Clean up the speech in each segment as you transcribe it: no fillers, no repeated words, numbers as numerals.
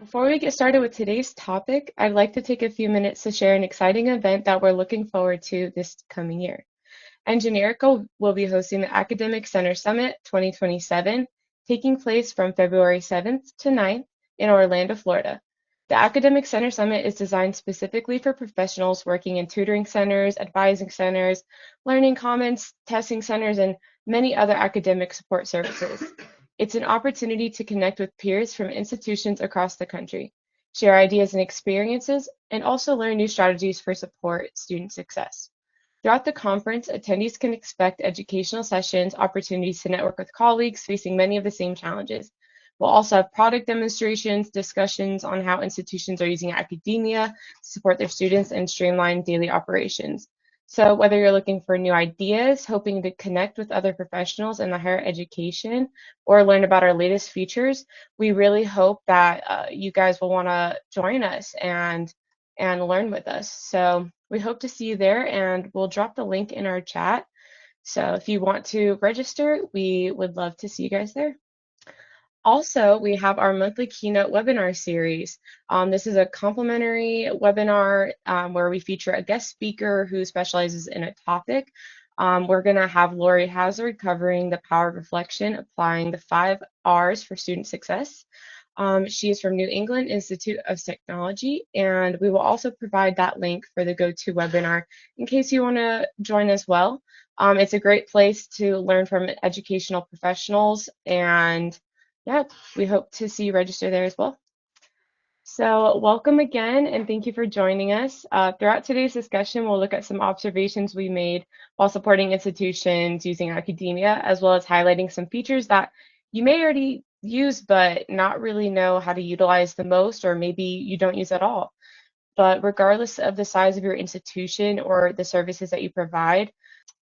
Before we get started with today's topic, I'd like to take a few minutes to share an exciting event that we're looking forward to this coming year. Engineerica will be hosting the Academic Center Summit 2027, taking place from February 7th to 9th in Orlando, Florida. The Academic Center Summit is designed specifically for professionals working in tutoring centers, advising centers, learning commons, testing centers, and many other academic support services. It's an opportunity to connect with peers from institutions across the country, share ideas and experiences, and also learn new strategies for support student success. Throughout the conference, attendees can expect educational sessions, opportunities to network with colleagues facing many of the same challenges. We'll also have product demonstrations, discussions on how institutions are using academia to support their students and streamline daily operations. So whether you're looking for new ideas, hoping to connect with other professionals in the higher education, or learn about our latest features, we really hope that you guys will want to join us and learn with us. So we hope to see you there, and we'll drop the link in our chat. So if you want to register, we would love to see you guys there. Also, we have our monthly keynote webinar series. This is a complimentary webinar where we feature a guest speaker who specializes in a topic. We're going to have Lori Hazard covering the power of reflection, applying the 5 R's for student success. She is from New England Institute of Technology, and we will also provide that link for the GoToWebinar in case you want to join as well. It's a great place to learn from educational professionals, and yeah, we hope to see you register there as well. So welcome again, and thank you for joining us. Throughout today's discussion, we'll look at some observations we made while supporting institutions using Accudemia, as well as highlighting some features that you may already use but not really know how to utilize the most, or maybe you don't use at all. But regardless of the size of your institution or the services that you provide,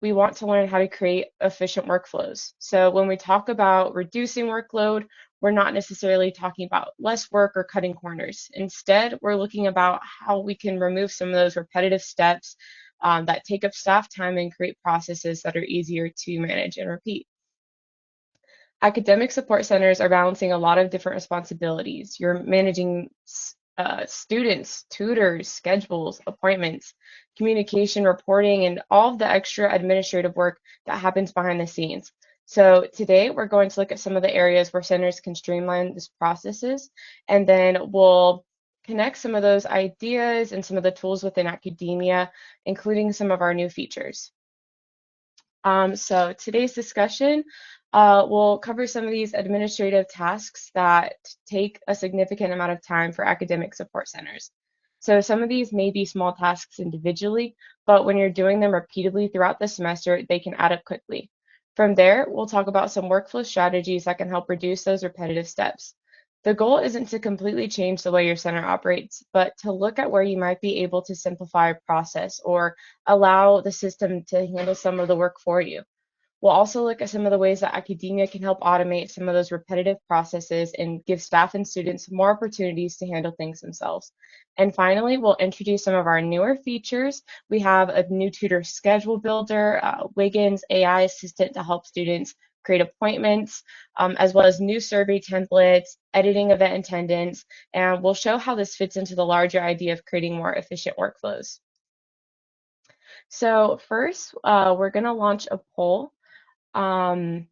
we want to learn how to create efficient workflows. So when we talk about reducing workload, we're not necessarily talking about less work or cutting corners. Instead, we're looking about how we can remove some of those repetitive steps that take up staff time and create processes that are easier to manage and repeat. Academic support centers are balancing a lot of different responsibilities. You're managing students, tutors, schedules, appointments, communication, reporting, and all of the extra administrative work that happens behind the scenes. So today we're going to look at some of the areas where centers can streamline these processes, and then we'll connect some of those ideas and some of the tools within Accudemia, including some of our new features. So today's discussion will cover some of these administrative tasks that take a significant amount of time for academic support centers. So some of these may be small tasks individually, but when you're doing them repeatedly throughout the semester, they can add up quickly. From there, we'll talk about some workflow strategies that can help reduce those repetitive steps. The goal isn't to completely change the way your center operates, but to look at where you might be able to simplify a process or allow the system to handle some of the work for you. We'll also look at some of the ways that Accudemia can help automate some of those repetitive processes and give staff and students more opportunities to handle things themselves. And finally, we'll introduce some of our newer features. We have a new tutor schedule builder, Wiggins AI assistant to help students create appointments, as well as new survey templates, editing event attendance, and we'll show how this fits into the larger idea of creating more efficient workflows. So first, we're going to launch a poll. And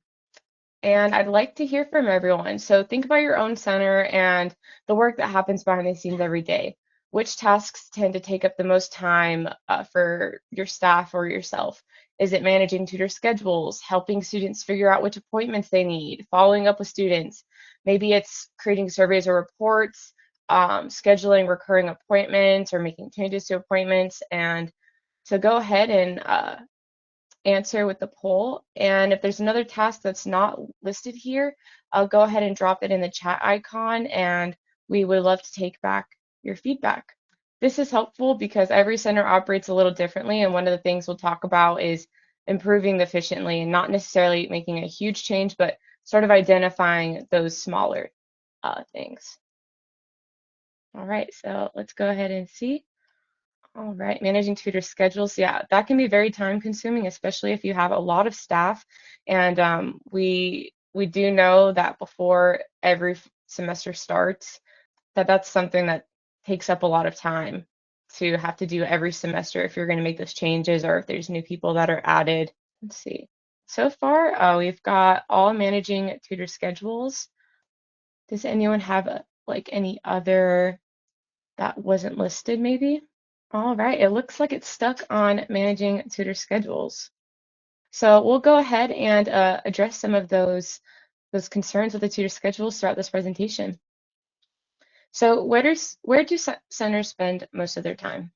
I'd like to hear from everyone. So think about your own center and the work that happens behind the scenes every day. Which tasks tend to take up the most time for your staff or yourself? Is it managing tutor schedules, helping students figure out which appointments they need, following up with students? Maybe it's creating surveys or reports, scheduling recurring appointments, or making changes to appointments. And so go ahead and answer with the poll. And if there's another task that's not listed here, I'll go ahead and drop it in the chat icon, and we would love to take back your feedback. This is helpful because every center operates a little differently, and one of the things we'll talk about is improving efficiently and not necessarily making a huge change, but sort of identifying those smaller things. All right, so let's go ahead and see. All right, managing tutor schedules. Yeah, that can be very time consuming, especially if you have a lot of staff. And we do know that before every semester starts, that's something that takes up a lot of time to have to do every semester if you're going to make those changes or if there's new people that are added. Let's see. So far, we've got all managing tutor schedules. Does anyone have like any other that wasn't listed maybe? All right, it looks like it's stuck on managing tutor schedules. So we'll go ahead and address some of those concerns with the tutor schedules throughout this presentation. So where do centers spend most of their time?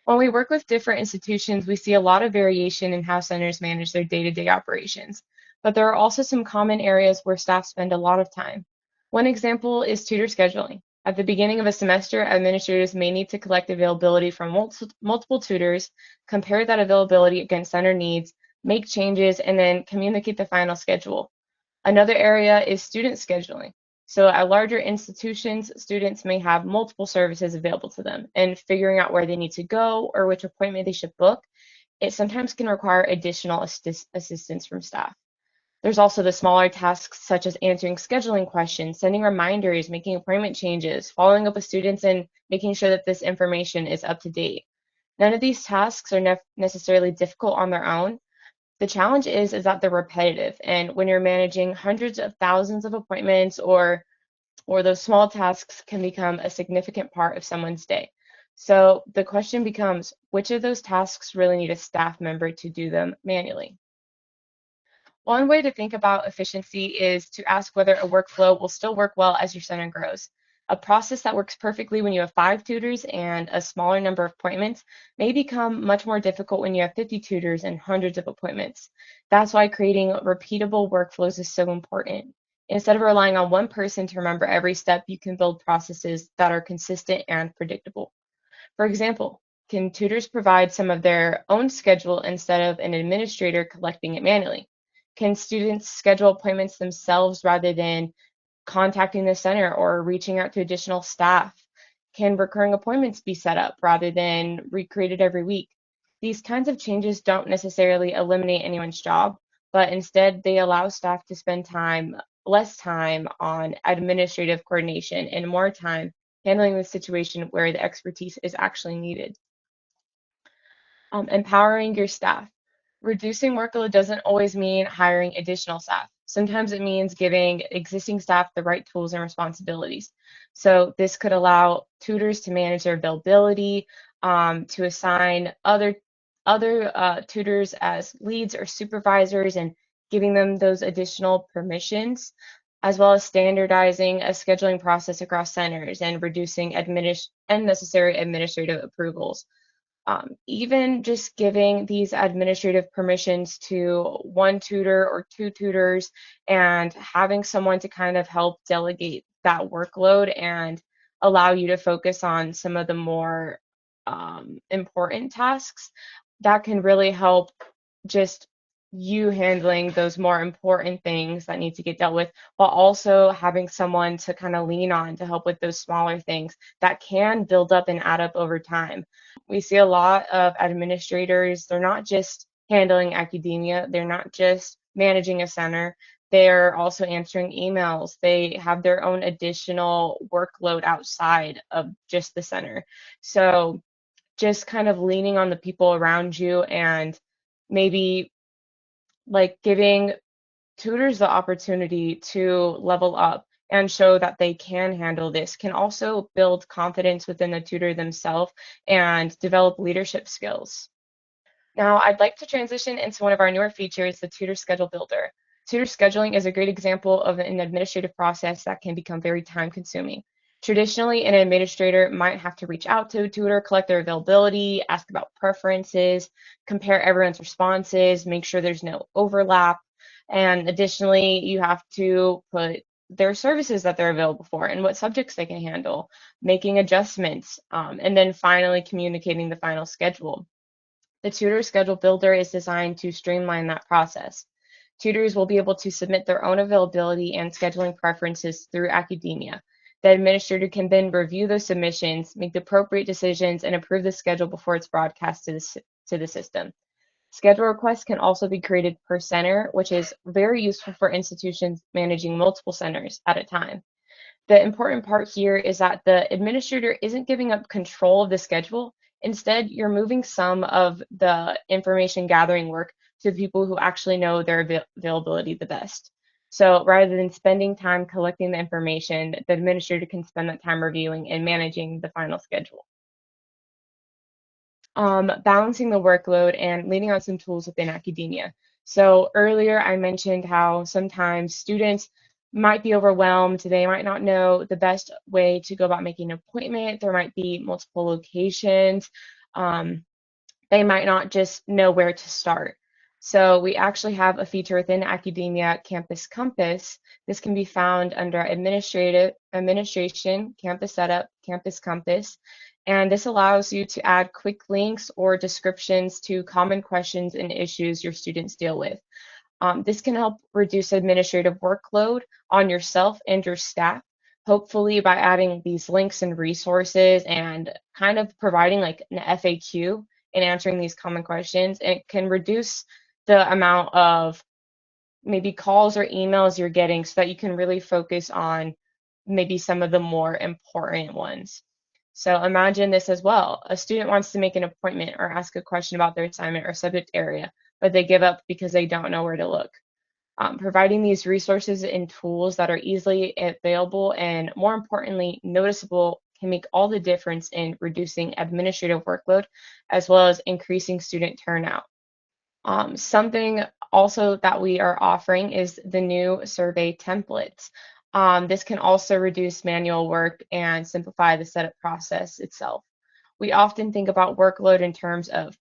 When we work with different institutions, we see a lot of variation in how centers manage their day-to-day operations, but there are also some common areas where staff spend a lot of time. One example is tutor scheduling. At the beginning of a semester, administrators may need to collect availability from multiple tutors, compare that availability against center needs, make changes, and then communicate the final schedule. Another area is student scheduling. So at larger institutions, students may have multiple services available to them, and figuring out where they need to go or which appointment they should book, it sometimes can require additional assistance from staff. There's also the smaller tasks such as answering scheduling questions, sending reminders, making appointment changes, following up with students, and making sure that this information is up to date. None of these tasks are necessarily difficult on their own. The challenge is that they're repetitive, and when you're managing hundreds of thousands of appointments or those small tasks can become a significant part of someone's day. So the question becomes, which of those tasks really need a staff member to do them manually? One way to think about efficiency is to ask whether a workflow will still work well as your center grows. A process that works perfectly when you have 5 tutors and a smaller number of appointments may become much more difficult when you have 50 tutors and hundreds of appointments. That's why creating repeatable workflows is so important. Instead of relying on one person to remember every step, you can build processes that are consistent and predictable. For example, can tutors provide some of their own schedule instead of an administrator collecting it manually? Can students schedule appointments themselves rather than contacting the center or reaching out to additional staff? Can recurring appointments be set up rather than recreated every week? These kinds of changes don't necessarily eliminate anyone's job, but instead they allow staff to spend less time on administrative coordination and more time handling the situation where the expertise is actually needed. Empowering your staff. Reducing workload doesn't always mean hiring additional staff. Sometimes it means giving existing staff the right tools and responsibilities. So this could allow tutors to manage their availability, to assign other tutors as leads or supervisors, and giving them those additional permissions, as well as standardizing a scheduling process across centers and reducing unnecessary administrative approvals. Even just giving these administrative permissions to one tutor or two tutors and having someone to kind of help delegate that workload and allow you to focus on some of the more important tasks, that can really help just you handling those more important things that need to get dealt with, while also having someone to kind of lean on to help with those smaller things that can build up and add up over time. We see a lot of administrators, they're not just handling academia, they're not just managing a center, they're also answering emails. They have their own additional workload outside of just the center. So just kind of leaning on the people around you and maybe like giving tutors the opportunity to level up and show that they can handle this can also build confidence within the tutor themselves and develop leadership skills. Now, I'd like to transition into one of our newer features, the Tutor Schedule Builder. Tutor scheduling is a great example of an administrative process that can become very time consuming. Traditionally, an administrator might have to reach out to a tutor, collect their availability, ask about preferences, compare everyone's responses, make sure there's no overlap. And additionally, you have to put their services that they're available for and what subjects they can handle, making adjustments, and then finally communicating the final schedule. The Tutor Schedule Builder is designed to streamline that process. Tutors will be able to submit their own availability and scheduling preferences through Accudemia. The administrator can then review those submissions, make the appropriate decisions, and approve the schedule before it's broadcast to the system. Schedule requests can also be created per center, which is very useful for institutions managing multiple centers at a time. The important part here is that the administrator isn't giving up control of the schedule. Instead, you're moving some of the information gathering work to people who actually know their availability the best. So rather than spending time collecting the information, the administrator can spend that time reviewing and managing the final schedule. Balancing the workload and leaning on some tools within academia. So earlier I mentioned how sometimes students might be overwhelmed. They might not know the best way to go about making an appointment. There might be multiple locations. Um, they might not just know where to start. So we actually have a feature within Academia Campus Compass. This can be found under Administration, Campus Setup, Campus Compass. And this allows you to add quick links or descriptions to common questions and issues your students deal with. This can help reduce administrative workload on yourself and your staff, hopefully by adding these links and resources and kind of providing like an FAQ in answering these common questions. It can reduce the amount of maybe calls or emails you're getting so that you can really focus on maybe some of the more important ones. So imagine this as well. A student wants to make an appointment or ask a question about their assignment or subject area, but they give up because they don't know where to look. Providing these resources and tools that are easily available and, more importantly, noticeable can make all the difference in reducing administrative workload as well as increasing student turnout. Something also that we are offering is the new survey templates. This can also reduce manual work and simplify the setup process itself. We often think about workload in terms of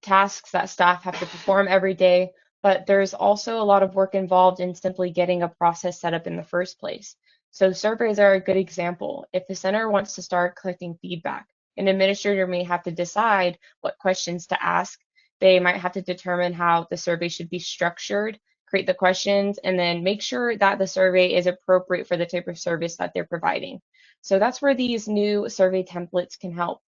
tasks that staff have to perform every day, but there's also a lot of work involved in simply getting a process set up in the first place. So surveys are a good example. If the center wants to start collecting feedback, an administrator may have to decide what questions to ask. They might have to determine how the survey should be structured, create the questions, and then make sure that the survey is appropriate for the type of service that they're providing. So that's where these new survey templates can help.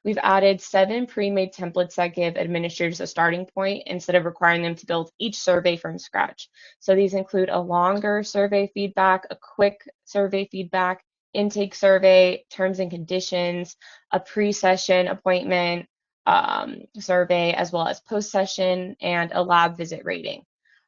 We've added 7 pre-made templates that give administrators a starting point instead of requiring them to build each survey from scratch. So these include a longer survey feedback, a quick survey feedback, intake survey, terms and conditions, a pre-session appointment survey, as well as post-session, and a lab visit rating.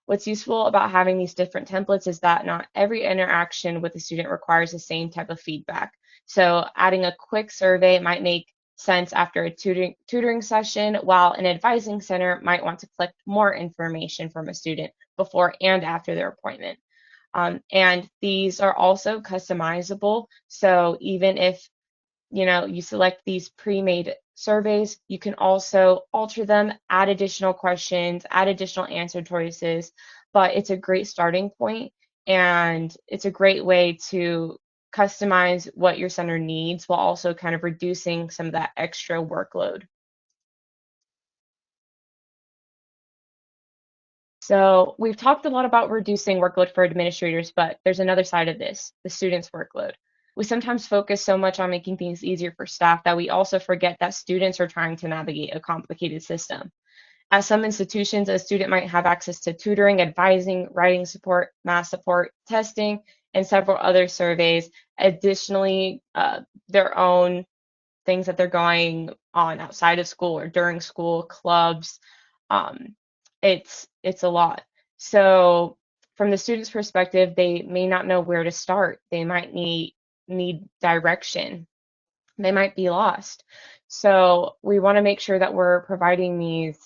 What's useful about having these different templates is that not every interaction with a student requires the same type of feedback. So adding a quick survey might make sense after a tutoring session, while an advising center might want to collect more information from a student before and after their appointment. And these are also customizable. So even if you select these pre-made surveys, you can also alter them, add additional questions, add additional answer choices, but it's a great starting point and it's a great way to customize what your center needs while also kind of reducing some of that extra workload. So we've talked a lot about reducing workload for administrators, but there's another side of this, the students' workload. We sometimes focus so much on making things easier for staff that we also forget that students are trying to navigate a complicated system. At some institutions, a student might have access to tutoring, advising, writing support, math support, testing, and several other surveys. Additionally, their own things that they're going on outside of school or during school, clubs. Um, it's a lot. So from the student's perspective, they may not know where to start. They might need direction. They might be lost. So we want to make sure that we're providing these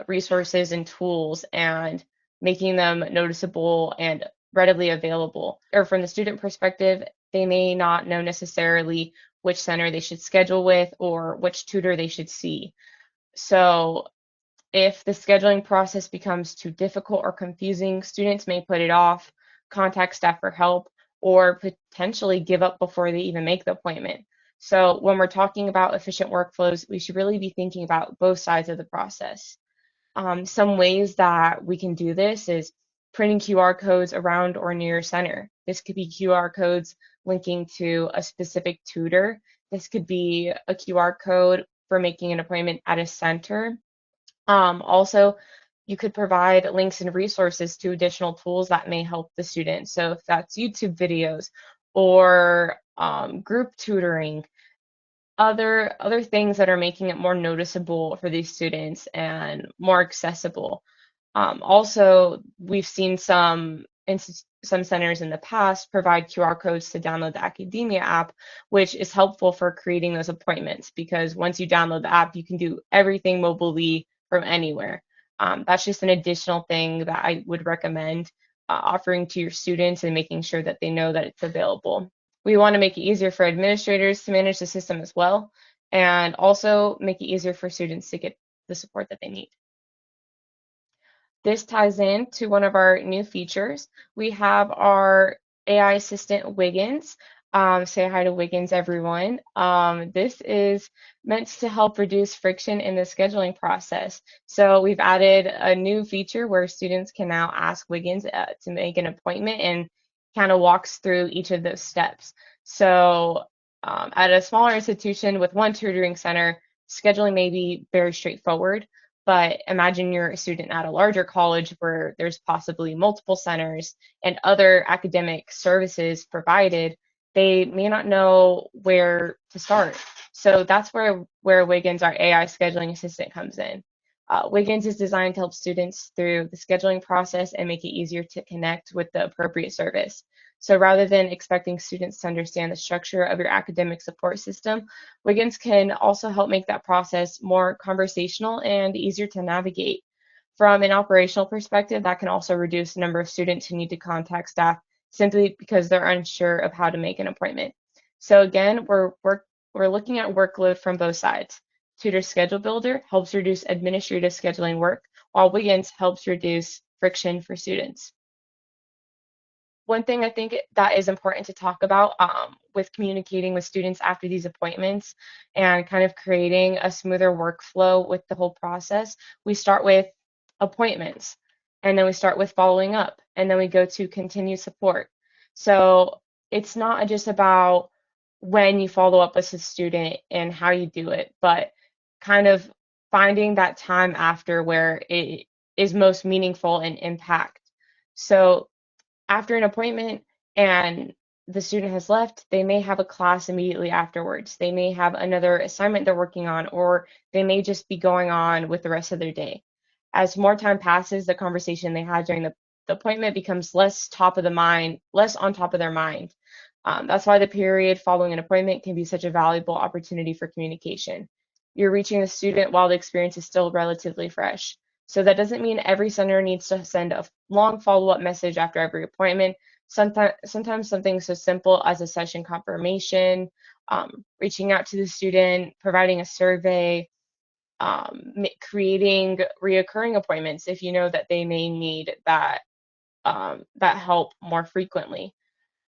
resources and tools and making them noticeable and readily available. Or from the student perspective, they may not know necessarily which center they should schedule with or which tutor they should see. So if the scheduling process becomes too difficult or confusing, students may put it off, contact staff for help, or potentially give up before they even make the appointment. So when we're talking about efficient workflows, we should really be thinking about both sides of the process. Some ways that we can do this is printing QR codes around or near your center. This could be QR codes linking to a specific tutor. This could be a QR code for making an appointment at a center. Also, you could provide links and resources to additional tools that may help the student. So if that's YouTube videos or group tutoring, other things that are making it more noticeable for these students and more accessible. Also, we've seen some centers in the past provide QR codes to download the Accudemia app, which is helpful for creating those appointments because once you download the app, you can do everything mobilely from anywhere. That's just an additional thing that I would recommend offering to your students and making sure that they know that it's available. We want to make it easier for administrators to manage the system as well, and also make it easier for students to get the support that they need. This ties in to one of our new features. We have our AI assistant Wiggins. Say hi to Wiggins, everyone. This is meant to help reduce friction in the scheduling process. So we've added a new feature where students can now ask Wiggins to make an appointment and kind of walks through each of those steps. So at a smaller institution with one tutoring center, scheduling may be very straightforward. But imagine you're a student at a larger college where there's possibly multiple centers and other academic services provided. They may not know where to start. So that's where Wiggins, our AI scheduling assistant, comes in. Wiggins is designed to help students through the scheduling process and make it easier to connect with the appropriate service. So rather than expecting students to understand the structure of your academic support system, Wiggins can also help make that process more conversational and easier to navigate. From an operational perspective, that can also reduce the number of students who need to contact staff simply because they're unsure of how to make an appointment. So again, we're looking at workload from both sides. Tutor Schedule Builder helps reduce administrative scheduling work, while Wiggins helps reduce friction for students. One thing I think that is important to talk about with communicating with students after these appointments and kind of creating a smoother workflow with the whole process, we start with appointments and then we start with following up and then we go to continued support. So it's not just about when you follow up with a student and how you do it, but kind of finding that time after where it is most meaningful and impact. So after an appointment and the student has left, they may have a class immediately afterwards. They may have another assignment they're working on, or they may just be going on with the rest of their day. As more time passes, the conversation they had during the appointment becomes less top of the mind, less on top of their mind. That's why the period following an appointment can be such a valuable opportunity for communication. You're reaching the student while the experience is still relatively fresh. So that doesn't mean every center needs to send a long follow-up message after every appointment. Sometimes something so simple as a session confirmation, reaching out to the student, providing a survey, creating reoccurring appointments if you know that they may need that help more frequently.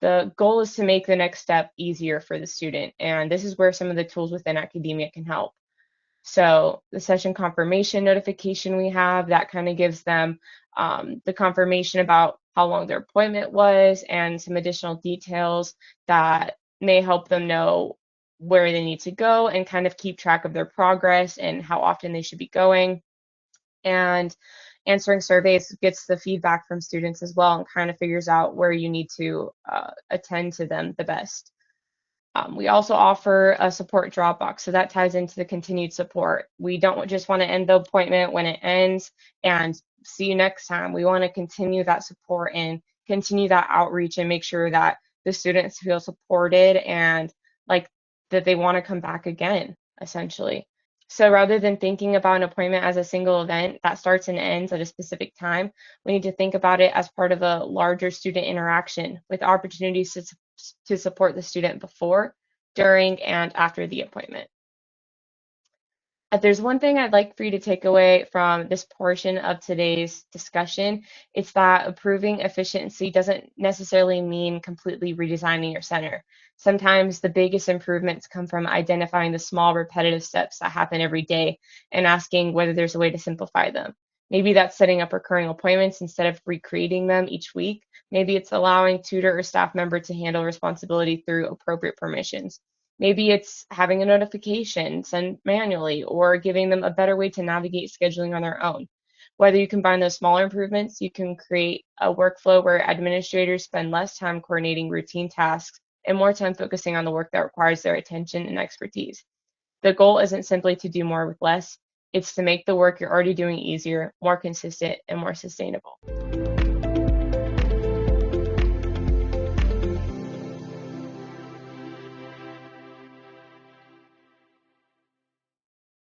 The goal is to make the next step easier for the student, and this is where some of the tools within Accudemia can help. So the session confirmation notification we have, that kind of gives them the confirmation about how long their appointment was and some additional details that may help them know where they need to go and kind of keep track of their progress and how often they should be going. And answering surveys gets the feedback from students as well and kind of figures out where you need to attend to them the best. We also offer a support Dropbox, so that ties into the continued support. We don't just want to end the appointment when it ends and see you next time. We want to continue that support and continue that outreach and make sure that the students feel supported and like that they want to come back again, essentially. So rather than thinking about an appointment as a single event that starts and ends at a specific time, we need to think about it as part of a larger student interaction with opportunities to support the student before, during, and after the appointment. If there's one thing I'd like for you to take away from this portion of today's discussion, it's that improving efficiency doesn't necessarily mean completely redesigning your center. Sometimes the biggest improvements come from identifying the small repetitive steps that happen every day and asking whether there's a way to simplify them. Maybe that's setting up recurring appointments instead of recreating them each week. Maybe it's allowing tutor or staff member to handle responsibility through appropriate permissions. Maybe it's having a notification sent manually or giving them a better way to navigate scheduling on their own. Whether you combine those smaller improvements, you can create a workflow where administrators spend less time coordinating routine tasks and more time focusing on the work that requires their attention and expertise. The goal isn't simply to do more with less, it's to make the work you're already doing easier, more consistent, and more sustainable.